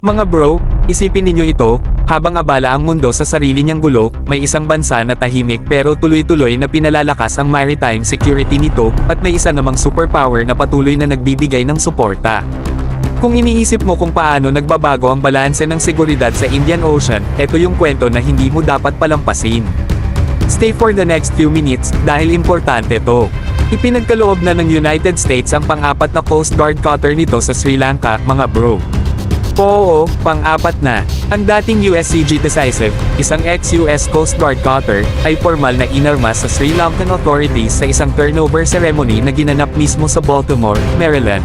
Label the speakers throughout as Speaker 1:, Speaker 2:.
Speaker 1: Mga bro, isipin ninyo ito, habang abala ang mundo sa sarili niyang gulo, may isang bansa na tahimik pero tuloy-tuloy na pinalalakas ang maritime security nito, at may isa namang superpower na patuloy na nagbibigay ng suporta. Kung iniisip mo kung paano nagbabago ang balanse ng seguridad sa Indian Ocean, ito yung kwento na hindi mo dapat palampasin. Stay for the next few minutes, dahil importante to. Ipinagkaloob na ng United States ang pang-apat na Coast Guard cutter nito sa Sri Lanka, mga bro. Oo, pang-apat na. Ang dating USCG Decisive, isang ex-US Coast Guard cutter, ay formal na inarmas sa Sri Lankan authorities sa isang turnover ceremony na ginanap mismo sa Baltimore, Maryland.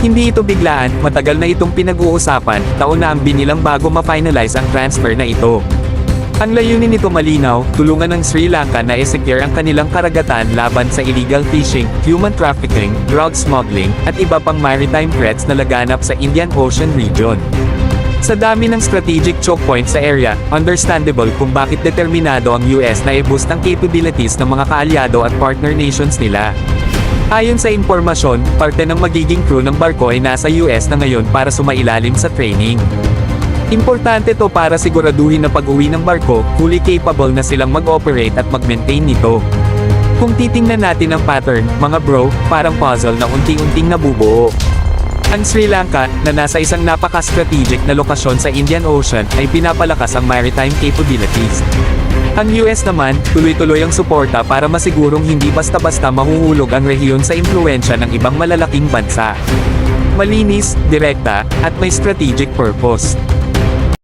Speaker 1: Hindi ito biglaan, matagal na itong pinag-uusapan, taon na ang binilang bago ma-finalize ang transfer na ito. Ang layunin nito malinaw, tulungan ng Sri Lanka na i-secure ang kanilang karagatan laban sa illegal fishing, human trafficking, drug smuggling, at iba pang maritime threats na laganap sa Indian Ocean region. Sa dami ng strategic choke points sa area, understandable kung bakit determinado ang US na i-boost ang capabilities ng mga kaalyado at partner nations nila. Ayon sa impormasyon, parte ng magiging crew ng barko ay nasa US na ngayon para sumailalim sa training. Importante to para siguraduhin na pag-uwi ng barko, fully capable na silang mag-operate at mag-maintain nito. Kung titingnan natin ang pattern, mga bro, parang puzzle na unti-unting nabubuo. Ang Sri Lanka, na nasa isang napaka-strategic na lokasyon sa Indian Ocean, ay pinapalakas ang maritime capabilities. Ang US naman, tuloy-tuloy ang suporta para masigurong hindi basta-basta mahuhulog ang rehiyon sa impluwensya ng ibang malalaking bansa. Malinis, direkta, at may strategic purpose.